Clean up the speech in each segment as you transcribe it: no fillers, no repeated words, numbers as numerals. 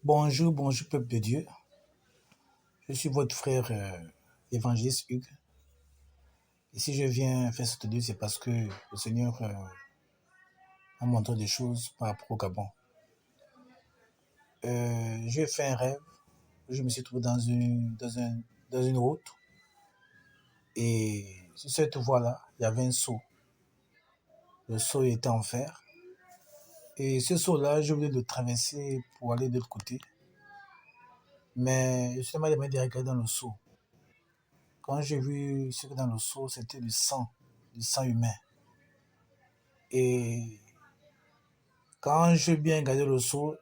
Bonjour, bonjour peuple de Dieu. Je suis votre frère évangéliste Hugues. Et si je viens faire cette vidéo, c'est parce que le Seigneur m'a montré des choses par rapport au Gabon. J'ai fait un rêve. Je me suis trouvé dans une route. Et sur cette voie-là, il y avait un seau. Le seau était en fer. Et ce seau-là, je voulais le traverser pour aller de l'autre côté. Mais je m'a demandé de regarder dans le seau. Quand j'ai vu ce que dans le seau, c'était du sang humain. Et quand j'ai bien regardé le seau,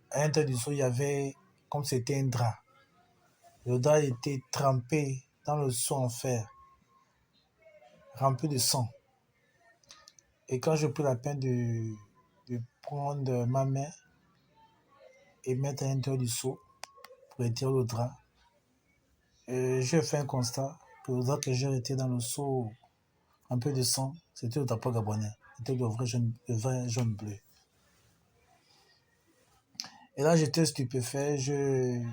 à l'intérieur du seau, il y avait comme c'était un drap. Le drap était trempé dans le seau en fer, rempli de sang. Et quand j'ai pris la peine de prendre ma main et mettre à l'intérieur du seau pour retirer le drap, j'ai fait un constat que le drap que j'ai retiré dans le seau rempli de sang, c'était le drapeau gabonais. C'était le vrai jaune bleu. Et là, j'étais stupéfait. Je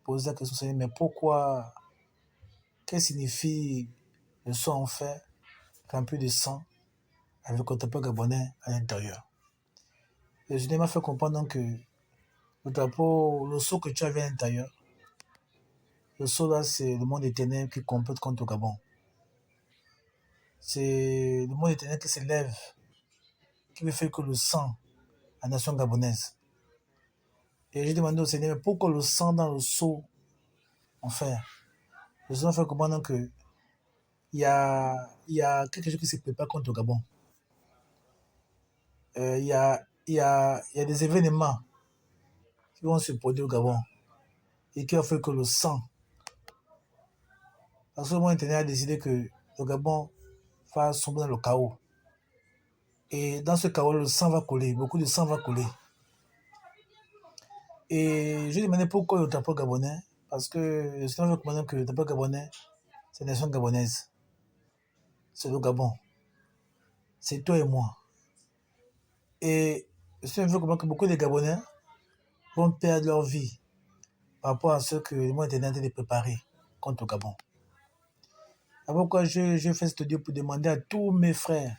posais la question, mais pourquoi, que signifie le seau en fer rempli de sang avec le drapeau gabonais à l'intérieur? Et je m'a fait comprendre donc que le seau que tu avais à l'intérieur, le seau là, c'est le monde des ténèbres qui complète contre le Gabon. C'est le monde des ténèbres qui s'élève, qui veut faire que le sang, la nation gabonaise. Et j'ai demandé au Seigneur, mais pourquoi le sang dans le seau en fer? Le Seigneur m'a fait comprendre que il y a quelque chose qui se prépare contre le Gabon. Il y a des événements qui vont se produire au Gabon et qui ont fait que le sang. Parce que le monde internet a décidé que le Gabon va sombrer dans le chaos. Et dans ce chaos, le sang va couler, beaucoup de sang va couler. Et je demandais pourquoi le drapeau gabonais, parce que le Seigneur veut comprendre que le drapeau gabonais, c'est la nation gabonaise. C'est le Gabon. C'est toi et moi. Et le Seigneur veut comprendre que beaucoup de Gabonais vont perdre leur vie par rapport à ce que le monde internet a préparé contre le Gabon. C'est pourquoi je fais cette vidéo pour demander à tous mes frères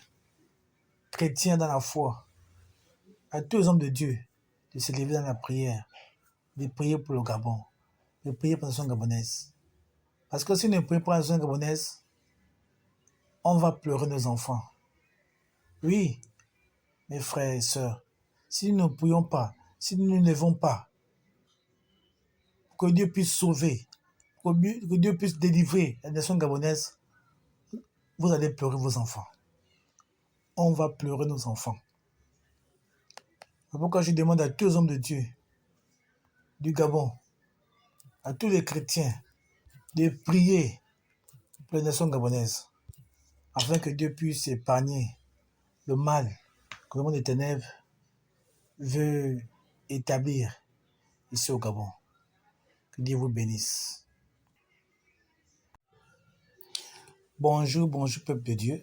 chrétiens dans la foi, à tous les hommes de Dieu, de se lever dans la prière, de prier pour le Gabon, de prier pour la nation gabonaise. Parce que si nous ne prions pas pour la nation gabonaise, on va pleurer nos enfants. Oui, mes frères et sœurs, si nous ne prions pas, si nous ne levons pas, pour que Dieu puisse sauver, pour que Dieu puisse délivrer la nation gabonaise, vous allez pleurer vos enfants. On va pleurer nos enfants. C'est pourquoi je demande à tous les hommes de Dieu du Gabon, à tous les chrétiens, de prier pour la nation gabonaise, afin que Dieu puisse épargner le mal que le monde des ténèbres veut établir ici au Gabon. Que Dieu vous bénisse. Bonjour, bonjour peuple de Dieu.